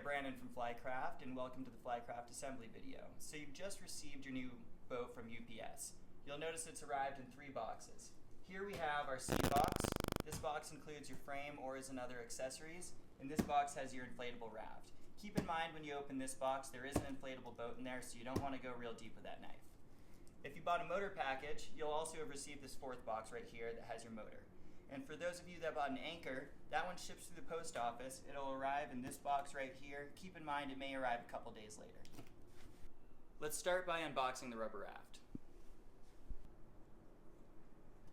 Brandon from Flycraft, and welcome to the Flycraft assembly video. So you've just received your new boat from UPS. You'll notice it's arrived in 3 boxes. Here we have our C box. This box includes your frame, oars, and other accessories, and this box has your inflatable raft. Keep in mind when you open this box, there is an inflatable boat in there, so you don't want to go real deep with that knife. If you bought a motor package, you'll also have received this 4th box right here that has your motor. And for those of you that bought an anchor, that one ships through the post office. It'll arrive in this box right here. Keep in mind it may arrive a couple days later. Let's start by unboxing the rubber raft.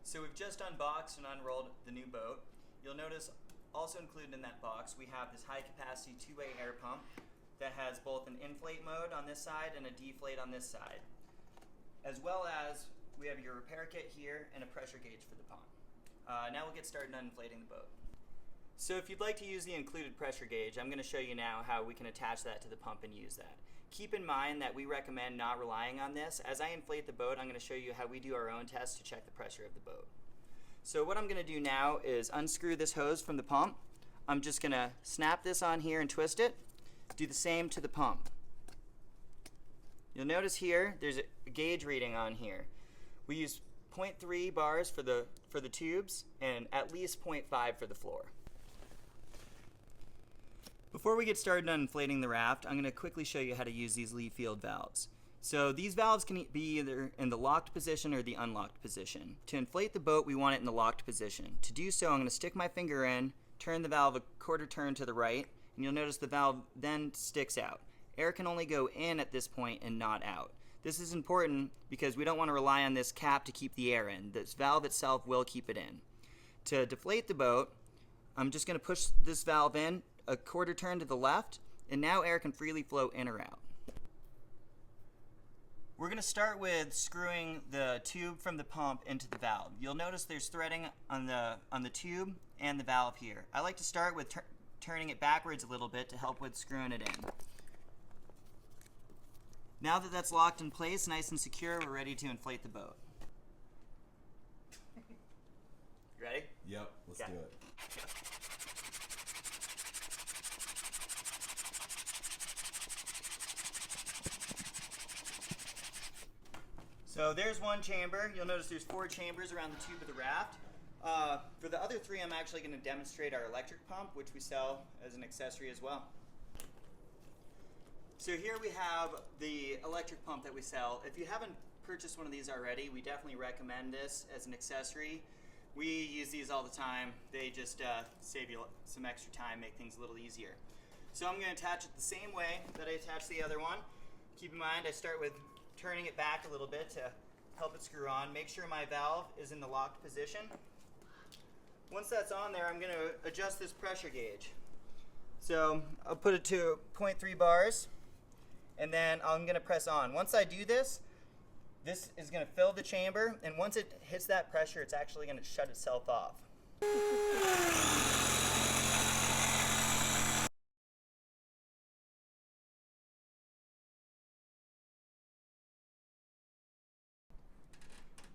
So we've just unboxed and unrolled the new boat. You'll notice also included in that box we have this high capacity 2-way air pump that has both an inflate mode on this side and a deflate on this side. As well as we have your repair kit here and a pressure gauge for the pump. Now we'll get started on inflating the boat. So if you'd like to use the included pressure gauge, I'm going to show you now how we can attach that to the pump and use that. Keep in mind that we recommend not relying on this. As I inflate the boat, I'm going to show you how we do our own test to check the pressure of the boat. So what I'm going to do now is unscrew this hose from the pump. I'm just going to snap this on here and twist it. Do the same to the pump. You'll notice here there's a gauge reading on here. We use 0.3 bars for the tubes and at least 0.5 for the floor. Before we get started on inflating the raft, I'm going to quickly show you how to use these leaf field valves. So these valves can be either in the locked position or the unlocked position. To inflate the boat, we want it in the locked position. To do so, I'm going to stick my finger in, turn the valve a quarter turn to the right, and you'll notice the valve then sticks out. Air can only go in at this point and not out. This is important because we don't want to rely on this cap to keep the air in. This valve itself will keep it in. To deflate the boat, I'm just going to push this valve in a quarter turn to the left, and now air can freely flow in or out. We're going to start with screwing the tube from the pump into the valve. You'll notice there's threading on the tube and the valve here. I like to start with turning it backwards a little bit to help with screwing it in. Now that that's locked in place, nice and secure, we're ready to inflate the boat. Ready? Yep, let's do it. So there's one chamber. You'll notice there's 4 chambers around the tube of the raft. For the other 3, I'm actually going to demonstrate our electric pump, which we sell as an accessory as well. So here we have the electric pump that we sell. If you haven't purchased one of these already, we definitely recommend this as an accessory. We use these all the time. They just save you some extra time, make things a little easier. So I'm going to attach it the same way that I attached the other one. Keep in mind I start with turning it back a little bit to help it screw on. Make sure my valve is in the locked position. Once that's on there, I'm going to adjust this pressure gauge. So I'll put it to 0.3 bars. And then I'm going to press on. Once I do this, this is going to fill the chamber, and once it hits that pressure, it's actually going to shut itself off.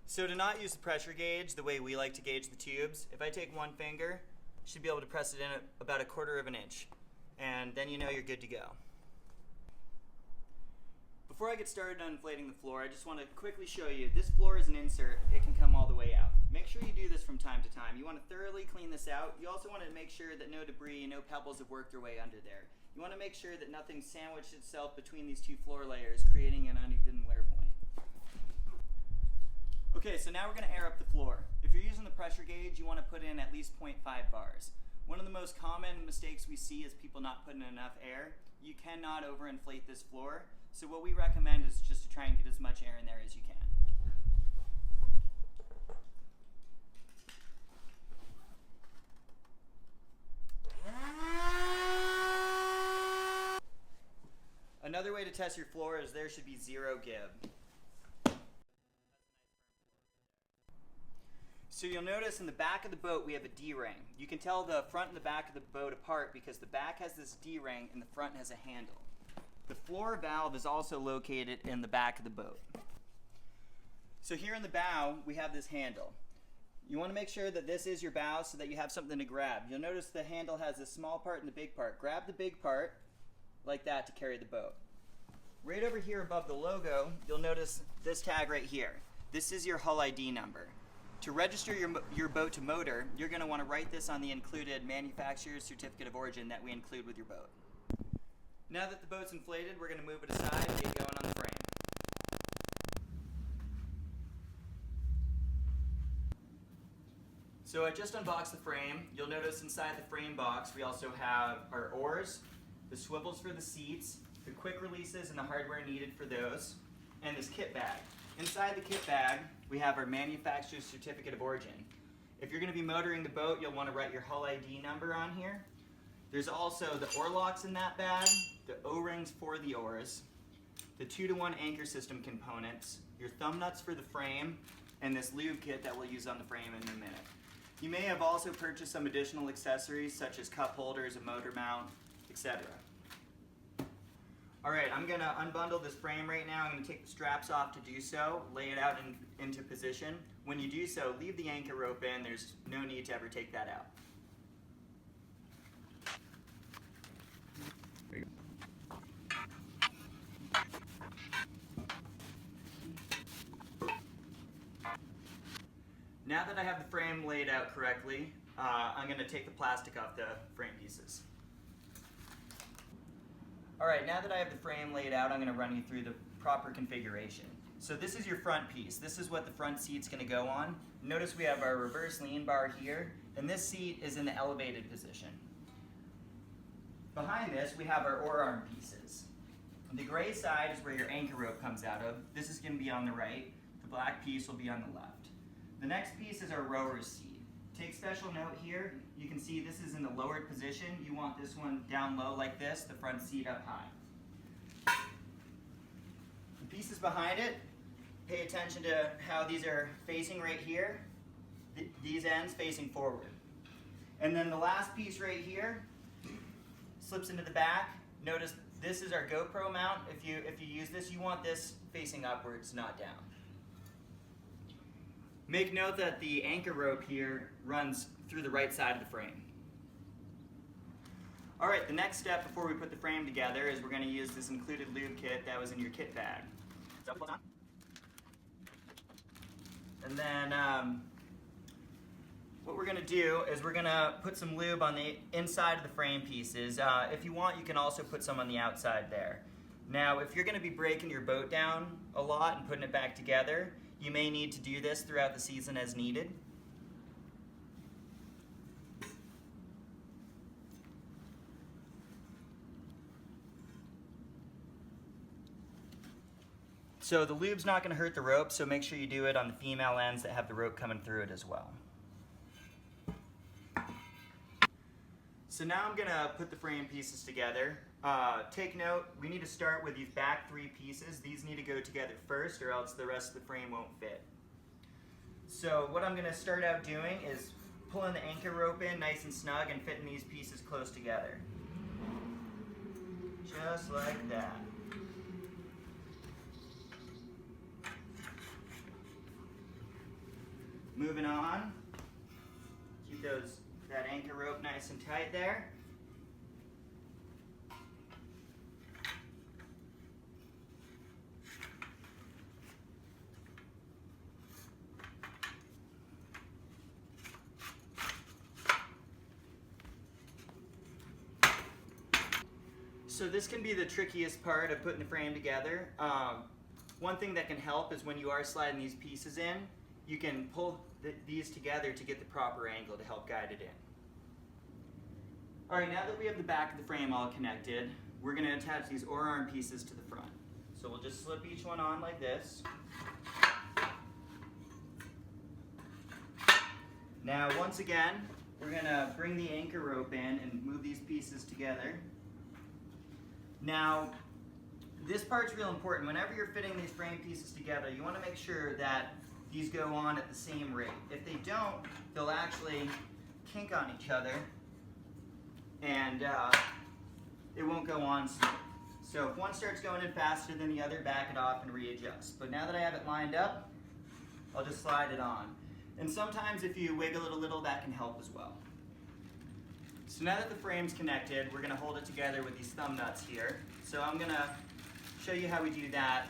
So to not use the pressure gauge the way we like to gauge the tubes, if I take one finger, you should be able to press it in at about 1/4 of an inch, and then you know you're good to go. Before I get started on inflating the floor, I just want to quickly show you, this floor is an insert. It can come all the way out. Make sure you do this from time to time. You want to thoroughly clean this out. You also want to make sure that no debris, no pebbles have worked their way under there. You want to make sure that nothing sandwiched itself between these 2 floor layers, creating an uneven wear point. Okay, so now we're going to air up the floor. If you're using the pressure gauge, you want to put in at least 0.5 bars. One of the most common mistakes we see is people not putting in enough air. You cannot overinflate this floor. So what we recommend is just to try and get as much air in there as you can. Another way to test your floor is there should be 0 give. So you'll notice in the back of the boat we have a D-ring. You can tell the front and the back of the boat apart because the back has this D-ring and the front has a handle. The floor valve is also located in the back of the boat. So here in the bow, we have this handle. You want to make sure that this is your bow so that you have something to grab. You'll notice the handle has a small part and the big part. Grab the big part like that to carry the boat. Right over here above the logo, you'll notice this tag right here. This is your hull ID number. To register your boat to motor, you're going to want to write this on the included manufacturer's certificate of origin that we include with your boat. Now that the boat's inflated, we're going to move it aside and get going on the frame. So I just unboxed the frame. You'll notice inside the frame box we also have our oars, the swivels for the seats, the quick releases and the hardware needed for those, and this kit bag. Inside the kit bag we have our manufacturer's certificate of origin. If you're going to be motoring the boat, you'll want to write your hull ID number on here. There's also the oar locks in that bag, the O-rings for the oars, the 2-to-1 anchor system components, your thumb nuts for the frame, and this lube kit that we'll use on the frame in a minute. You may have also purchased some additional accessories such as cup holders, a motor mount, etc. Alright, I'm going to unbundle this frame right now. I'm going to take the straps off to do so, lay it out into position. When you do so, leave the anchor rope in. There's no need to ever take that out. There you go. Now that I have the frame laid out correctly, I'm going to take the plastic off the frame pieces. Alright, now that I have the frame laid out, I'm going to run you through the proper configuration. So this is your front piece. This is what the front seat's going to go on. Notice we have our reverse lean bar here, and this seat is in the elevated position. Behind this, we have our oar arm pieces. The gray side is where your anchor rope comes out of. This is going to be on the right. The black piece will be on the left. The next piece is our rower's seat. Take special note here. You can see this is in the lowered position. You want this one down low like this, the front seat up high. The pieces behind it, pay attention to how these are facing right here. These ends facing forward. And then the last piece right here slips into the back. Notice this is our GoPro mount. If you use this, you want this facing upwards, not down. Make note that the anchor rope here runs through the right side of the frame. Alright, the next step before we put the frame together is we're going to use this included lube kit that was in your kit bag. So, hold on. And then what we're going to do is we're going to put some lube on the inside of the frame pieces. If you want, you can also put some on the outside there. Now, if you're going to be breaking your boat down a lot and putting it back together, you may need to do this throughout the season as needed. So the lube's not going to hurt the rope, so make sure you do it on the female ends that have the rope coming through it as well. So now I'm going to put the frame pieces together. Take note, we need to start with these back 3 pieces. These need to go together first or else the rest of the frame won't fit. So what I'm going to start out doing is pulling the anchor rope in nice and snug and fitting these pieces close together. Just like that. Moving on, keep that anchor rope nice and tight there. So this can be the trickiest part of putting the frame together. One thing that can help is when you are sliding these pieces in, you can pull these together to get the proper angle to help guide it in. Alright, now that we have the back of the frame all connected, we're going to attach these oar arm pieces to the front. So we'll just slip each one on like this. Now once again, we're going to bring the anchor rope in and move these pieces together. Now, this part's real important. Whenever you're fitting these frame pieces together, you want to make sure that these go on at the same rate. If they don't, they'll actually kink on each other and it won't go on smooth. So if one starts going in faster than the other, back it off and readjust. But now that I have it lined up, I'll just slide it on. And sometimes if you wiggle it a little, that can help as well. So now that the frame's connected, we're going to hold it together with these thumb nuts here. So I'm going to show you how we do that.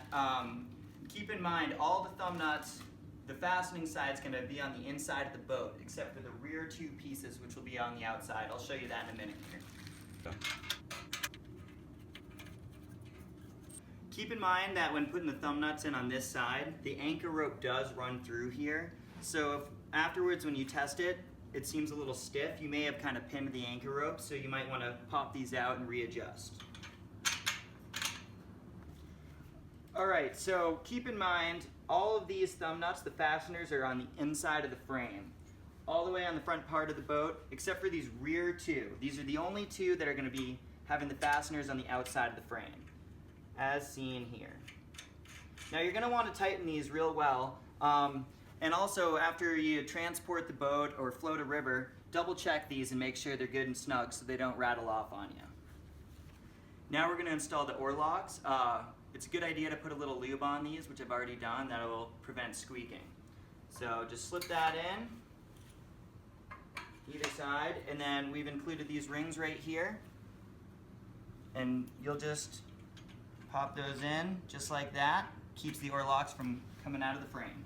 Keep in mind, all the thumb nuts, the fastening side's going to be on the inside of the boat, except for the rear two pieces, which will be on the outside. I'll show you that in a minute here. Keep in mind that when putting the thumb nuts in on this side, the anchor rope does run through here. So if afterwards when you test it, it seems a little stiff, you may have kind of pinned the anchor rope, so you might want to pop these out and readjust. Alright, so keep in mind, all of these thumb nuts, the fasteners, are on the inside of the frame. All the way on the front part of the boat, except for these rear two. These are the only two that are going to be having the fasteners on the outside of the frame, as seen here. Now you're going to want to tighten these real well, and also after you transport the boat or float a river, double check these and make sure they're good and snug so they don't rattle off on you. Now we're going to install the oar locks. It's a good idea to put a little lube on these, which I've already done. That will prevent squeaking. So just slip that in, either side, and then we've included these rings right here. And you'll just pop those in, just like that. Keeps the oar locks from coming out of the frame.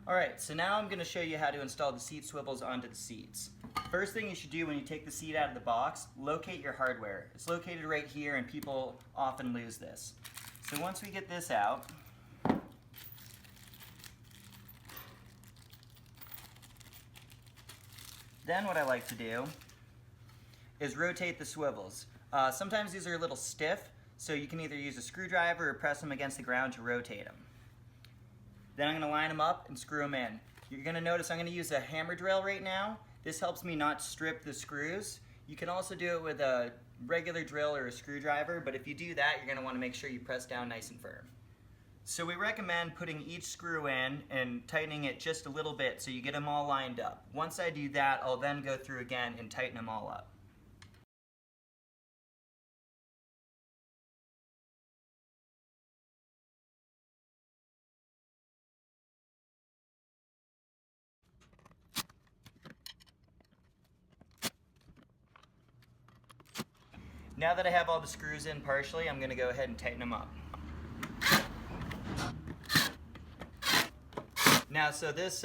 Alright, so now I'm going to show you how to install the seat swivels onto the seats. First thing you should do when you take the seat out of the box, locate your hardware. It's located right here and people often lose this. So once we get this out, then what I like to do is rotate the swivels. Sometimes these are a little stiff, so you can either use a screwdriver or press them against the ground to rotate them. Then I'm going to line them up and screw them in. You're going to notice I'm going to use a hammer drill right now. This helps me not strip the screws. You can also do it with a regular drill or a screwdriver, but if you do that, you're going to want to make sure you press down nice and firm. So we recommend putting each screw in and tightening it just a little bit so you get them all lined up. Once I do that, I'll then go through again and tighten them all up. Now that I have all the screws in partially, I'm going to go ahead and tighten them up. Now, so this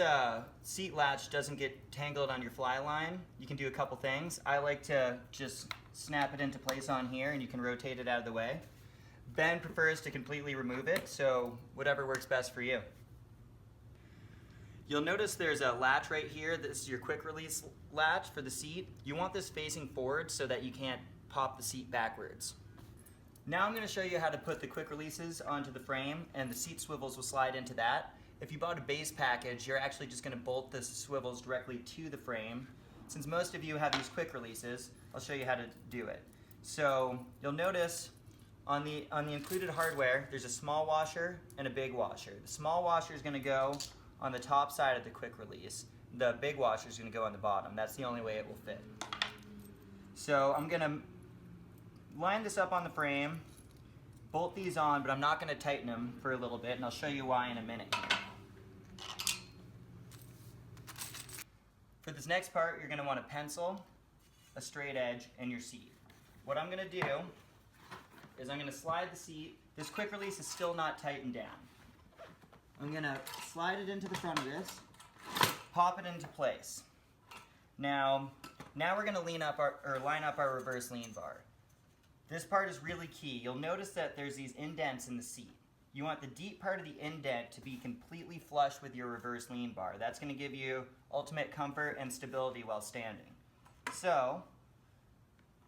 seat latch doesn't get tangled on your fly line. You can do a couple things. I like to just snap it into place on here and you can rotate it out of the way. Ben prefers to completely remove it, so whatever works best for you. You'll notice there's a latch right here. This is your quick release latch for the seat. You want this facing forward so that you can't pop the seat backwards. Now I'm going to show you how to put the quick releases onto the frame, and the seat swivels will slide into that. If you bought a base package, you're actually just going to bolt the swivels directly to the frame. Since most of you have these quick releases, I'll show you how to do it. So you'll notice on the included hardware, there's a small washer and a big washer. The small washer is going to go on the top side of the quick release. The big washer is going to go on the bottom. That's the only way it will fit. So I'm going to line this up on the frame, bolt these on, but I'm not going to tighten them for a little bit, and I'll show you why in a minute here. For this next part, you're going to want to pencil a straight edge in your seat. What I'm going to do is I'm going to slide the seat. This quick release is still not tightened down. I'm going to slide it into the front of this, pop it into place. Now we're going to line up our reverse lean bar. This part is really key. You'll notice that there's these indents in the seat. You want the deep part of the indent to be completely flush with your reverse lean bar. That's going to give you ultimate comfort and stability while standing. So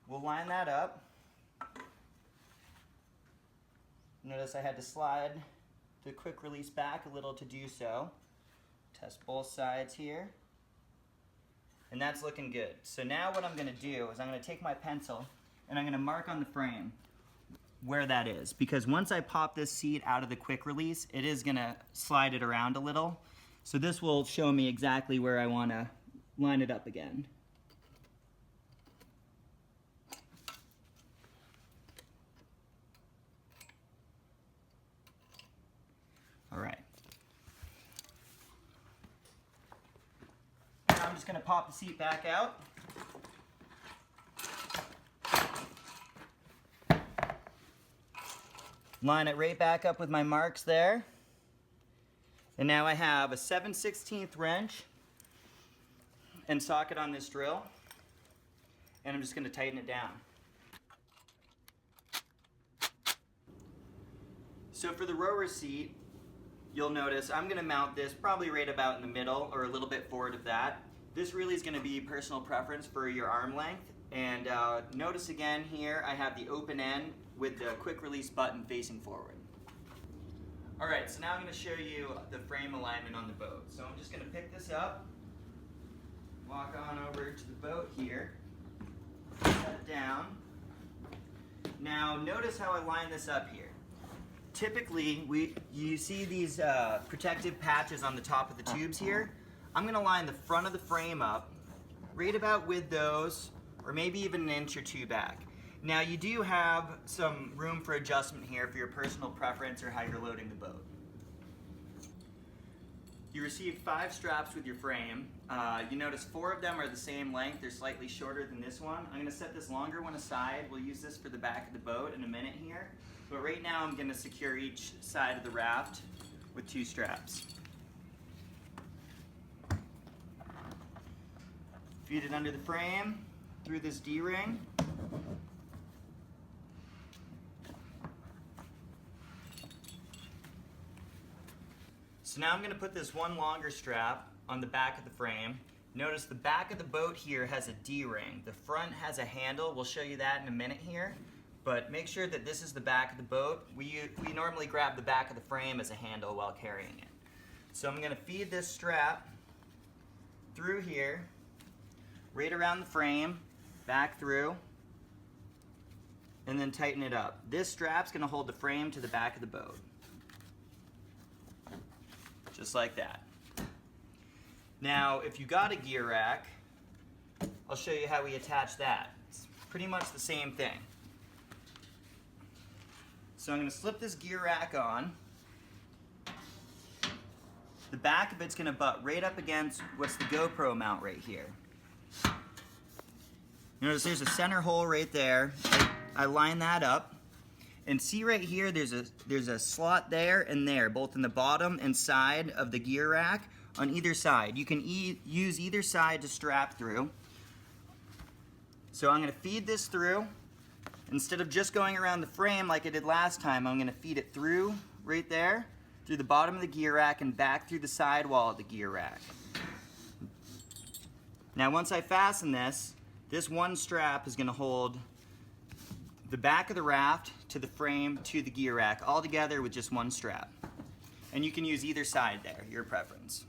we'll line that up. Notice I had to slide the quick release back a little to do so. Test both sides here. And that's looking good. So now what I'm going to do is I'm going to take my pencil and I'm going to mark on the frame where that is. Because once I pop this seat out of the quick release, it is going to slide it around a little. So this will show me exactly where I want to line it up again. All right. I'm just going to pop the seat back out. Line it right back up with my marks there. And now I have a 7/16 wrench and socket on this drill. And I'm just going to tighten it down. So for the rower seat, you'll notice I'm going to mount this probably right about in the middle or a little bit forward of that. This really is going to be personal preference for your arm length. And notice again here I have the open end with the quick release button facing forward. Alright, so now I'm going to show you the frame alignment on the boat. So I'm just going to pick this up, walk on over to the boat here, set it down. Now notice how I line this up here. Typically, you see these protective patches on the top of the tubes here. I'm going to line the front of the frame up right about with those, or maybe even an inch or two back. Now you do have some room for adjustment here for your personal preference or how you're loading the boat. You receive 5 straps with your frame. You notice 4 of them are the same length. They're slightly shorter than this one. I'm going to set this longer one aside. We'll use this for the back of the boat in a minute here. But right now I'm going to secure each side of the raft with 2 straps. Feed it under the frame through this D-ring. So now I'm going to put this one longer strap on the back of the frame. Notice the back of the boat here has a D-ring. The front has a handle. We'll show you that in a minute here. But make sure that this is the back of the boat. We normally grab the back of the frame as a handle while carrying it. So I'm going to feed this strap through here, right around the frame, back through, and then tighten it up. This strap's going to hold the frame to the back of the boat. Just like that. Now, if you got a gear rack, I'll show you how we attach that. It's pretty much the same thing. So I'm going to slip this gear rack on. The back of it's going to butt right up against what's the GoPro mount right here. Notice there's a center hole right there. I line that up. And see right here, there's a slot there and there, both in the bottom and side of the gear rack on either side. You can use either side to strap through. So I'm going to feed this through. Instead of just going around the frame like I did last time, I'm going to feed it through right there, through the bottom of the gear rack and back through the sidewall of the gear rack. Now once I fasten this one strap is going to hold the back of the raft to the frame to the gear rack, all together with just one strap. And you can use either side there, your preference.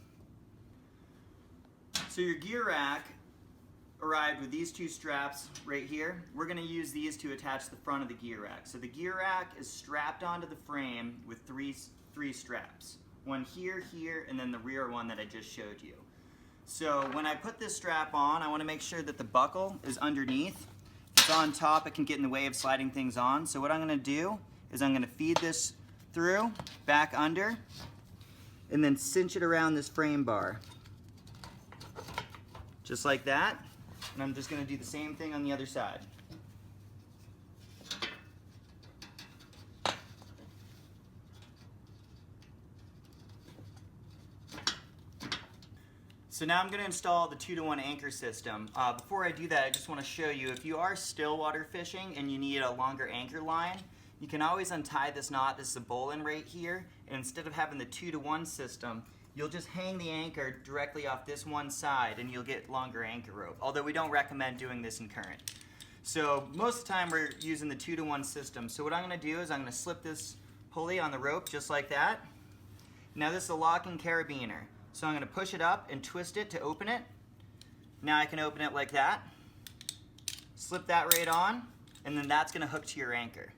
So your gear rack arrived with these 2 straps right here. We're going to use these to attach the front of the gear rack. So the gear rack is strapped onto the frame with three straps. One here, here, and then the rear one that I just showed you. So when I put this strap on, I want to make sure that the buckle is underneath. If it's on top, it can get in the way of sliding things on. So what I'm going to do is I'm going to feed this through, back under, and then cinch it around this frame bar. Just like that. And I'm just going to do the same thing on the other side. So now I'm going to install the 2-to-1 anchor system. Before I do that, I just want to show you, if you are stillwater fishing and you need a longer anchor line, you can always untie this knot. This is a bowline right here. And instead of having the 2-to-1 system, you'll just hang the anchor directly off this one side and you'll get longer anchor rope, although we don't recommend doing this in current. So most of the time we're using the 2-to-1 system. So what I'm going to do is I'm going to slip this pulley on the rope just like that. Now this is a locking carabiner. So I'm going to push it up and twist it to open it. Now I can open it like that. Slip that right on, and then that's going to hook to your anchor.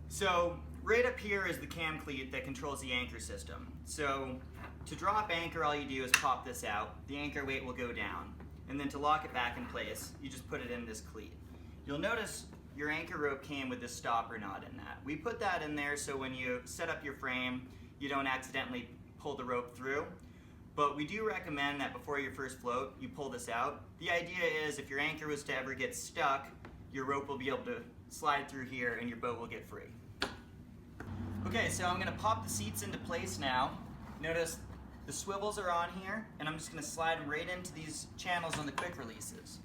So right up here is the cam cleat that controls the anchor system. So to drop anchor, all you do is pop this out. The anchor weight will go down. And then to lock it back in place, you just put it in this cleat. You'll notice your anchor rope came with this stopper knot in that. We put that in there so when you set up your frame, you don't accidentally pull the rope through. But we do recommend that before your first float, you pull this out. The idea is if your anchor was to ever get stuck, your rope will be able to slide through here and your boat will get free. Okay, so I'm gonna pop the seats into place now. Notice the swivels are on here, and I'm just gonna slide them right into these channels on the quick releases.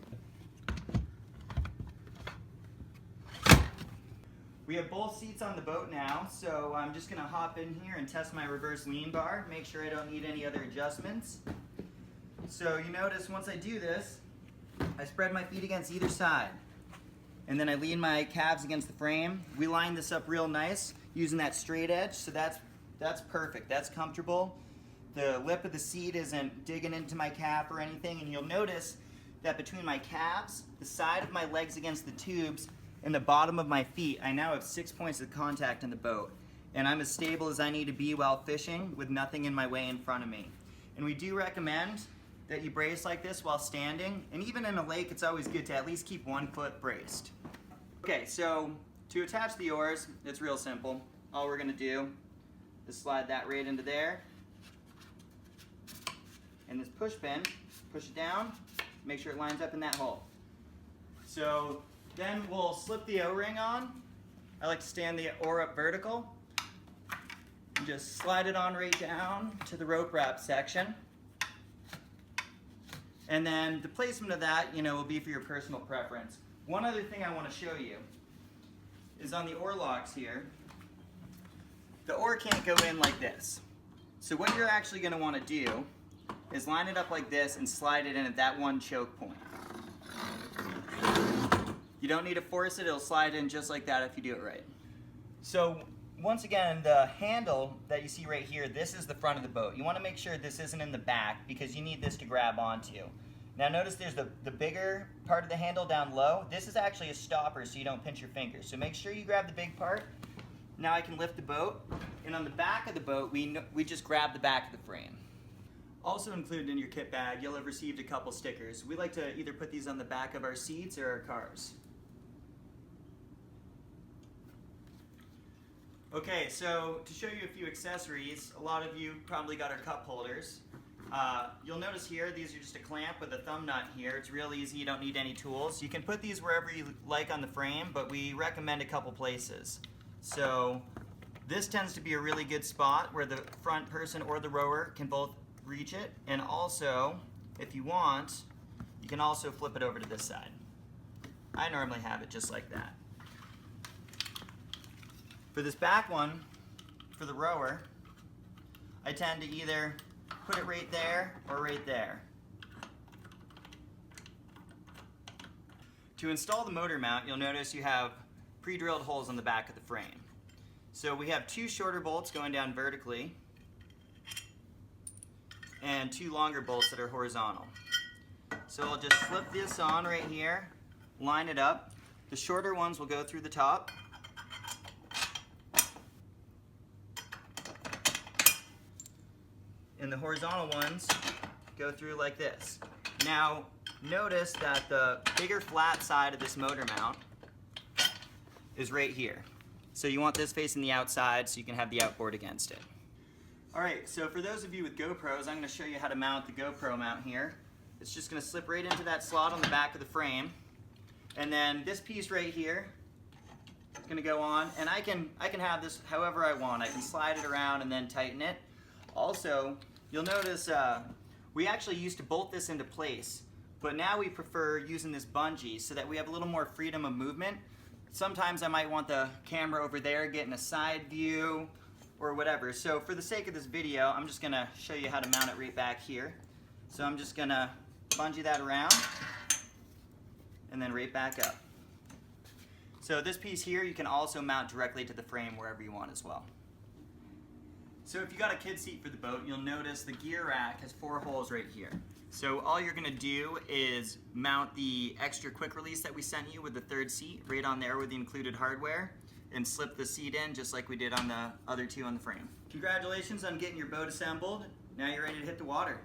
We have both seats on the boat now, so I'm just gonna hop in here and test my reverse lean bar, make sure I don't need any other adjustments. So you notice once I do this, I spread my feet against either side, and then I lean my calves against the frame. We line this up real nice using that straight edge, so that's perfect, that's comfortable. The lip of the seat isn't digging into my calf or anything, and you'll notice that between my calves, the side of my legs against the tubes, and the bottom of my feet, I now have 6 points of contact in the boat. And I'm as stable as I need to be while fishing with nothing in my way in front of me. And we do recommend that you brace like this while standing, and even in a lake it's always good to at least keep one foot braced. Okay, so to attach the oars, it's real simple. All we're gonna do is slide that right into there. And this push pin, push it down, make sure it lines up in that hole. So then we'll slip the O-ring on. I like to stand the oar up vertical and just slide it on right down to the rope wrap section. And then the placement of that, will be for your personal preference. One other thing I want to show you is on the oar locks here, the oar can't go in like this. So what you're actually going to want to do is line it up like this and slide it in at that one choke point. You don't need to force it, it'll slide in just like that if you do it right. So once again, the handle that you see right here, this is the front of the boat. You want to make sure this isn't in the back because you need this to grab onto. Now notice there's the bigger part of the handle down low. This is actually a stopper so you don't pinch your fingers. So make sure you grab the big part. Now I can lift the boat, and on the back of the boat, we just grab the back of the frame. Also included in your kit bag, you'll have received a couple stickers. We like to either put these on the back of our seats or our cars. Okay, so to show you a few accessories, a lot of you probably got our cup holders. You'll notice here, these are just a clamp with a thumb nut here. It's real easy, you don't need any tools. You can put these wherever you like on the frame, but we recommend a couple places. So this tends to be a really good spot where the front person or the rower can both reach it, and also, if you want, you can also flip it over to this side. I normally have it just like that. For this back one, for the rower, I tend to either put it right there or right there. To install the motor mount, you'll notice you have pre-drilled holes on the back of the frame. So we have 2 shorter bolts going down vertically and 2 longer bolts that are horizontal. So I'll just slip this on right here, line it up. The shorter ones will go through the top. And the horizontal ones go through like this. Now, notice that the bigger flat side of this motor mount is right here. So you want this facing the outside so you can have the outboard against it. Alright, so for those of you with GoPros, I'm going to show you how to mount the GoPro mount here. It's just going to slip right into that slot on the back of the frame. And then this piece right here is going to go on, and I can have this however I want. I can slide it around and then tighten it. Also, you'll notice we actually used to bolt this into place, but now we prefer using this bungee so that we have a little more freedom of movement. Sometimes I might want the camera over there getting a side view or whatever. So for the sake of this video, I'm just going to show you how to mount it right back here. So I'm just going to bungee that around and then right back up. So this piece here you can also mount directly to the frame wherever you want as well. So if you got a kid seat for the boat, you'll notice the gear rack has 4 holes right here. So all you're going to do is mount the extra quick release that we sent you with the 3rd seat right on there with the included hardware, and slip the seat in just like we did on the other 2 on the frame. Congratulations on getting your boat assembled. Now you're ready to hit the water.